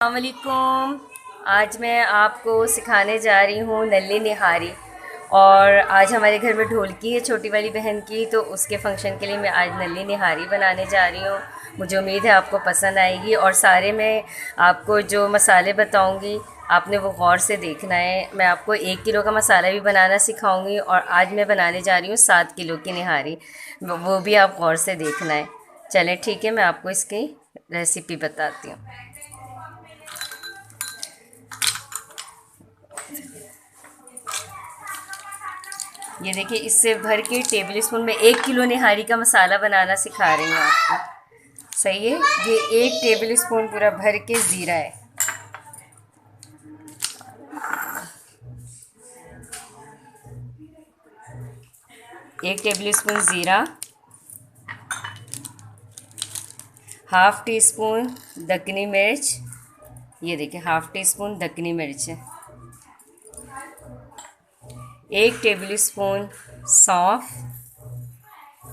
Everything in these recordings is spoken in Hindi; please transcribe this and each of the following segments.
अस्सलामुअलैकुम। आज मैं आपको सिखाने जा रही हूँ नल्ली निहारी। और आज हमारे घर में ढोलकी है छोटी वाली बहन की, तो उसके फंक्शन के लिए मैं आज नल्ली निहारी बनाने जा रही हूँ। मुझे उम्मीद है आपको पसंद आएगी। और सारे मैं आपको जो मसाले बताऊँगी आपने वो गौर से देखना है। मैं आपको 1 किलो का मसाला भी बनाना सिखाऊंगी और आज मैं बनाने जा रही हूँ 7 किलो की निहारी, वो भी आप गौर से देखना है। चलें ठीक है, मैं आपको इसकी रेसिपी बताती हूँ। ये देखिए, इससे भर के टेबल स्पून में 1 किलो निहारी का मसाला बनाना सिखा रही हूँ आपको। सही है। ये 1 टेबल स्पून पूरा भर के ज़ीरा है। 1 टेबल स्पून ज़ीरा, हाफ़ टी स्पून दक्कनी मिर्च। ये देखिए, हाफ़ टी स्पून दक्कनी मिर्च है। 1 टेबल स्पून सौंफ,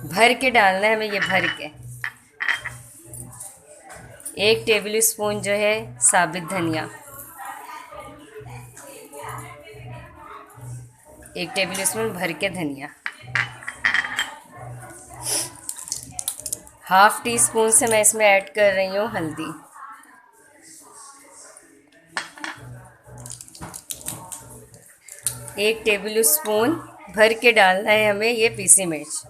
भर के डालना है हमें, ये भर के। 1 टेबल स्पून जो है साबित धनिया, 1 टेबल स्पून भर के धनिया। हाफ़ टी स्पून से मैं इसमें ऐड कर रही हूँ हल्दी। 1 टेबल स्पून भर के डालना है हमें ये पीसी मिर्च।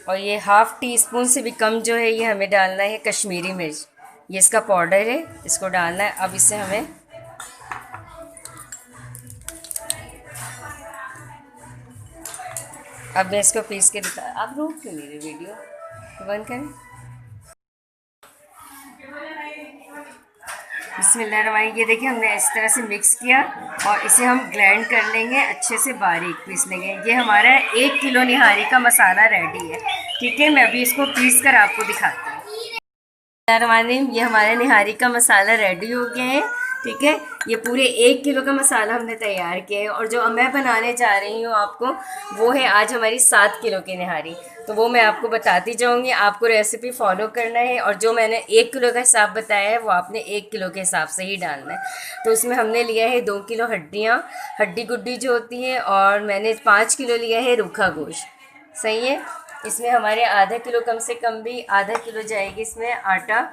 और ये हाफ़ टी स्पून से भी कम जो है ये हमें डालना है कश्मीरी मिर्च। ये इसका पाउडर है, इसको डालना है। अब इसे हमें अब मैं इसको पीस के दिखा। आप रोक क्यों नहीं रहे वीडियो, बंद करें। बिस्मिल्लाहिर्रहमानिर्रहीम। ये देखिए, हमने इस तरह से मिक्स किया और इसे हम ग्राइंड कर लेंगे, अच्छे से बारीक पीस लेंगे। ये हमारा 1 किलो निहारी का मसाला रेडी है। ठीक है, मैं अभी इसको पीस कर आपको दिखाती हूँ। बिस्मिल्लाहिर्रहमानिर्रहीम। ये हमारे निहारी का मसाला रेडी हो गया है। ठीक है, ये पूरे 1 किलो का मसाला हमने तैयार किया है। और जो मैं बनाने जा रही हूँ आपको, वो है आज हमारी 7 किलो की निहारी। तो वो मैं आपको बताती जाऊँगी, आपको रेसिपी फॉलो करना है। और जो मैंने 1 किलो का हिसाब बताया है वो आपने 1 किलो के हिसाब से ही डालना है। तो इसमें हमने लिया है 2 किलो हड्डियाँ, हड्डी गुड्डी जो होती है। और मैंने 5 किलो लिया है रूखा गोश्त। सही है। इसमें हमारे आधा किलो, कम से कम भी आधा किलो जाएगी इसमें आटा।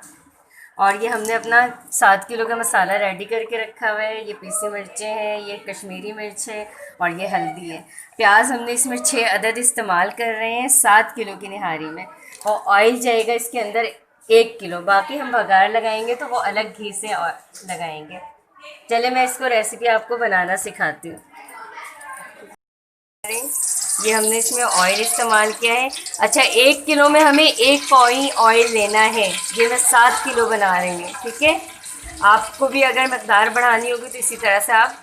और ये हमने अपना 7 किलो का मसाला रेडी करके रखा हुआ है। ये पीसी मिर्चें हैं, ये कश्मीरी मिर्च है और ये हल्दी है। प्याज हमने इसमें 6 अदद इस्तेमाल कर रहे हैं 7 किलो की निहारी में। और ऑयल जाएगा इसके अंदर 1 किलो। बाकी हम बघार लगाएंगे तो वो अलग घी से लगाएंगे। चले, मैं इसको रेसिपी आपको बनाना सिखाती हूँ। ये हमने इसमें ऑयल इस्तेमाल किया है। अच्छा, 1 किलो में हमें 1 पॉइंट ऑयल लेना है। ये मैं 7 किलो बना रही हूँ। ठीक है, आपको भी अगर मकदार बढ़ानी होगी तो इसी तरह से आप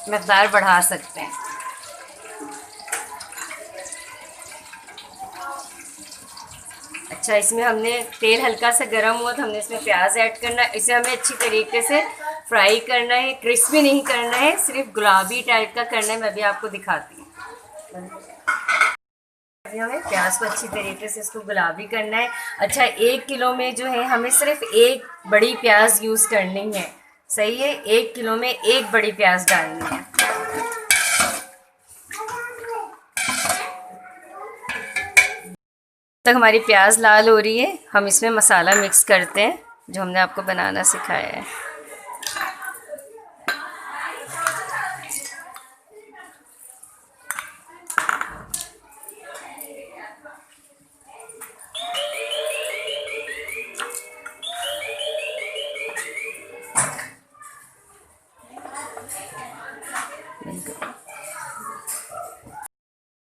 मकदार बढ़ा सकते हैं। अच्छा, इसमें हमने तेल हल्का सा गर्म हुआ तो हमने इसमें प्याज ऐड करना है। इसे हमें अच्छी तरीके से फ्राई करना है, क्रिस्पी नहीं करना है, सिर्फ गुलाबी टाइप का करना है। मैं भी आपको दिखाती हूँ। हमें प्याज को अच्छी तरीके से इसको गुलाबी करना है। अच्छा, 1 किलो में जो है हमें सिर्फ 1 बड़ी प्याज यूज़ करनी है। सही है, 1 किलो में 1 बड़ी प्याज डालनी है। तक हमारी प्याज लाल हो रही है, हम इसमें मसाला मिक्स करते हैं जो हमने आपको बनाना सिखाया है।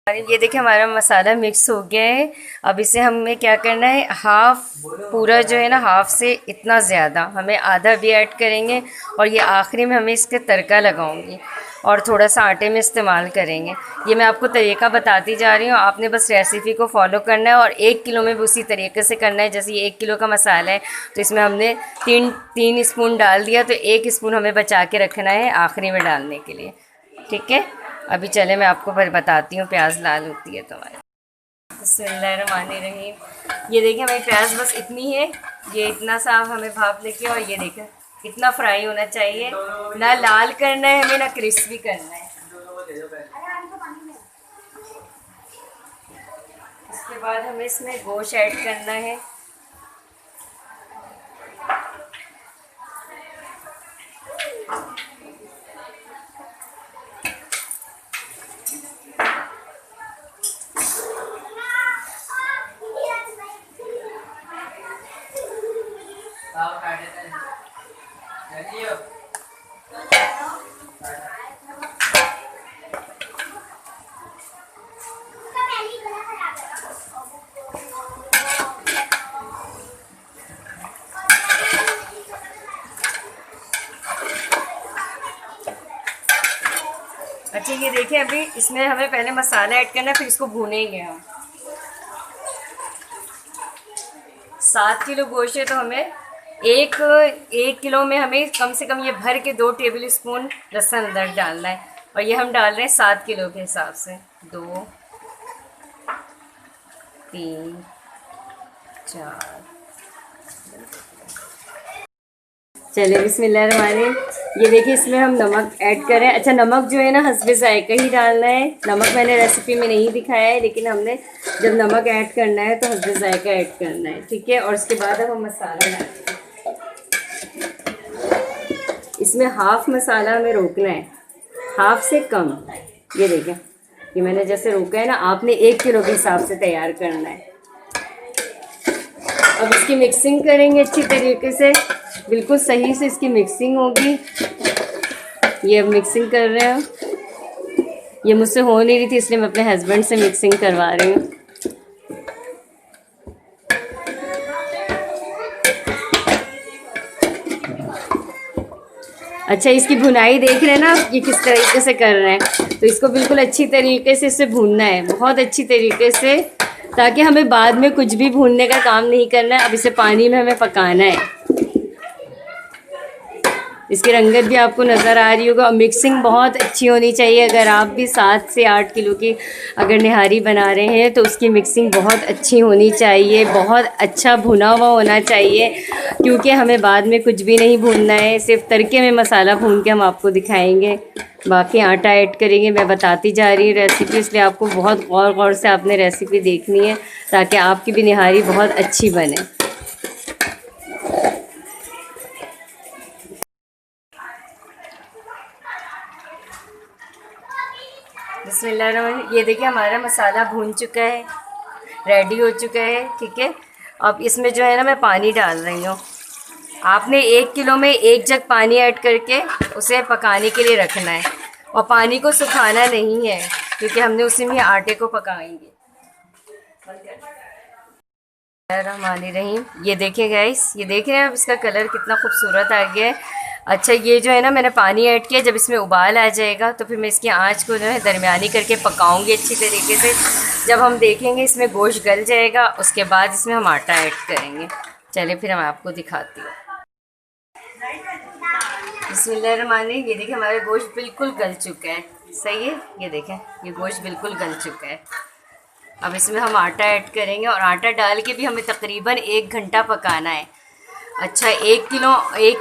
ये देखिए, हमारा मसाला मिक्स हो गया है। अब इसे हमें क्या करना है, हाफ पूरा जो है ना, हाफ से इतना ज़्यादा हमें आधा भी ऐड करेंगे। और ये आखिरी में हमें इसके तड़का लगाऊंगी और थोड़ा सा आटे में इस्तेमाल करेंगे। ये मैं आपको तरीका बताती जा रही हूँ, आपने बस रेसिपी को फॉलो करना है। और 1 किलो में भी उसी तरीके से करना है। जैसे ये 1 किलो का मसाला है तो इसमें हमने तीन स्पून डाल दिया, तो 1 स्पून हमें बचा के रखना है आखिरी में डालने के लिए। ठीक है, अभी चले मैं आपको बताती हूँ प्याज लाल होती है तो हमारी। बिस्मिल्लाहिर्रहमानिर्रहीम। ये देखिए हमारी प्याज बस इतनी है, ये इतना सा हमें भाप लेके, और ये देखें इतना फ्राई होना चाहिए, ना लाल करना है हमें ना क्रिस्पी करना है। इसके बाद हमें इसमें गोश्त ऐड करना है। अच्छा ये देखिए अभी इसमें हमें पहले मसाला ऐड करना है, फिर इसको भूनेंगे हम। 7 किलो गोश्त है तो हमें एक किलो में हमें कम से कम ये भर के 2 टेबल स्पून लहसुन अदरक डालना है, और ये हम डाल रहे हैं 7 किलो के हिसाब से। 2 3 4 चलिए बिस्मिल्लाहिर्रहमानिर्रहीम। ये देखिए इसमें हम नमक ऐड करें। अच्छा नमक जो है ना हस्बे ज़ायका ही डालना है, नमक मैंने रेसिपी में नहीं दिखाया है, लेकिन हमने जब नमक ऐड करना है तो हस्बे ज़ायका ऐड करना है, ठीक है। और उसके बाद अब हम मसाला डालेंगे। इसमें हाफ मसाला हमें रोकना है, हाफ से कम। ये देखें ये मैंने जैसे रोका है ना, आपने 1 किलो के हिसाब से तैयार करना है। अब इसकी मिक्सिंग करेंगे अच्छी तरीके से, बिल्कुल सही से इसकी मिक्सिंग होगी। ये अब मिक्सिंग कर रहे हैं, ये मुझसे हो नहीं रही थी इसलिए मैं अपने हस्बैंड से मिक्सिंग करवा रही हूँ। अच्छा इसकी भुनाई देख रहे हैं ना ये किस तरीके से कर रहे हैं, तो इसको बिल्कुल अच्छी तरीके से इसे भूनना है, बहुत अच्छी तरीके से, ताकि हमें बाद में कुछ भी भूनने का काम नहीं करना है। अब इसे पानी में हमें पकाना है। इसकी रंगत भी आपको नज़र आ रही होगा, और मिक्सिंग बहुत अच्छी होनी चाहिए। अगर आप भी 7 से 8 किलो की अगर निहारी बना रहे हैं तो उसकी मिक्सिंग बहुत अच्छी होनी चाहिए, बहुत अच्छा भुना हुआ होना चाहिए, क्योंकि हमें बाद में कुछ भी नहीं भूनना है, सिर्फ तड़के में मसाला भून के हम आपको दिखाएंगे। बाकी आटा ऐड करेंगे, मैं बताती जा रही हूँ रेसिपी, इसलिए आपको बहुत गौर से आपने रेसिपी देखनी है ताकि आपकी भी निहारी बहुत अच्छी बने। बिस्मिल्लाहिर्रहमानिर्रहीम। ये देखिए हमारा मसाला भून चुका है, रेडी हो चुका है, ठीक है। अब इसमें जो है ना मैं पानी डाल रही हूँ। आपने 1 किलो में 1 जग पानी ऐड करके उसे पकाने के लिए रखना है, और पानी को सुखाना नहीं है क्योंकि हमने उसी में आटे को पकाएंगे। बिस्मिल्लाहिर्रहमानिर्रहीम। ये देखिए गाइस, ये देख रहे हैं अब इसका कलर कितना खूबसूरत आ गया है। अच्छा ये जो है ना मैंने पानी ऐड किया, जब इसमें उबाल आ जाएगा तो फिर मैं इसकी आंच को जो है दरमियानी करके पकाऊंगी अच्छी तरीके से। जब हम देखेंगे इसमें गोश्त गल जाएगा, उसके बाद इसमें हम आटा ऐड करेंगे। चलिए फिर मैं आपको दिखाती हूँ। बिस्मिल्लाहिर्रहमानिर्रहीम। ये देखिए हमारा गोश्त बिल्कुल गल चुका है, सही है। ये देखें ये गोश्त बिल्कुल गल चुका है। अब इसमें हम आटा ऐड करेंगे, और आटा डाल के भी हमें तकरीबन 1 घंटा पकाना है। अच्छा 1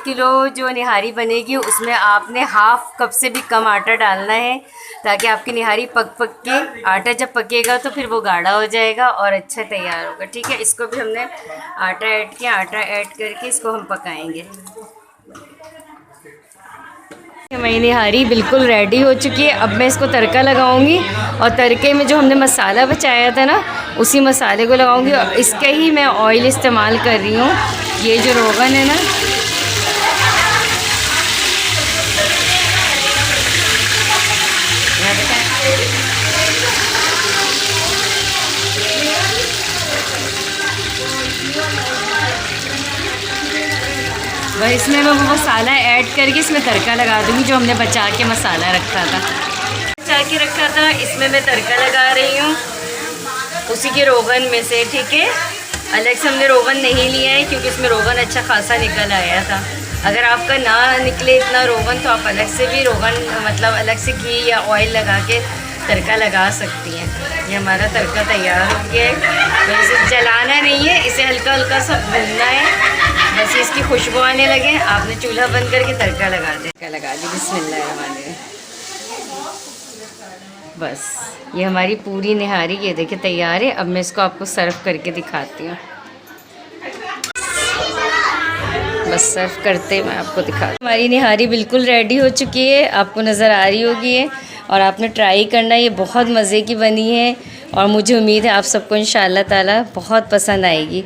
किलो जो निहारी बनेगी उसमें आपने हाफ कप से भी कम आटा डालना है, ताकि आपकी निहारी पक के, आटा जब पकेगा तो फिर वो गाढ़ा हो जाएगा और अच्छा तैयार होगा, ठीक है। इसको भी हमने आटा ऐड किया, आटा ऐड करके इसको हम पकाएंगे। हमारी निहारी बिल्कुल रेडी हो चुकी है। अब मैं इसको तड़का लगाऊंगी, और तड़के में जो हमने मसाला बचाया था ना उसी मसाले को लगाऊंगी, और इसका ही मैं ऑयल इस्तेमाल कर रही हूँ। ये जो रोगन है ना, और इसमें मैं वो मसाला ऐड करके इसमें तड़का लगा दूँगी जो हमने बचा के मसाला रखा था। इसमें मैं तड़का लगा रही हूँ उसी के रोगन में से, ठीक है। अलग से हमने रोगन नहीं लिया है क्योंकि इसमें रोगन अच्छा खासा निकल आया था। अगर आपका ना निकले इतना रोगन तो आप अलग से भी रोगन मतलब अलग से घी या ऑयल लगा के तड़का लगा सकती हैं। ये हमारा तड़का तैयार हो गया है। तो इसे जलाना नहीं है, इसे हल्का हल्का सा भूनना है। बस इसकी खुशबू आने लगे आपने चूल्हा बंद करके तड़का लगा दी। बिस्मिल्लाहिर्रहमानिर्रहीम। बस ये हमारी पूरी निहारी ये देखिए तैयार है। अब मैं इसको आपको सर्व करके दिखाती हूँ। बस सर्व करते मैं आपको दिखाती हूँ। हमारी निहारी बिल्कुल रेडी हो चुकी है, आपको नज़र आ रही होगी है। और आपने ट्राई करना, ये बहुत मज़े की बनी है और मुझे उम्मीद है आप सबको इंशाअल्लाह ताला बहुत पसंद आएगी।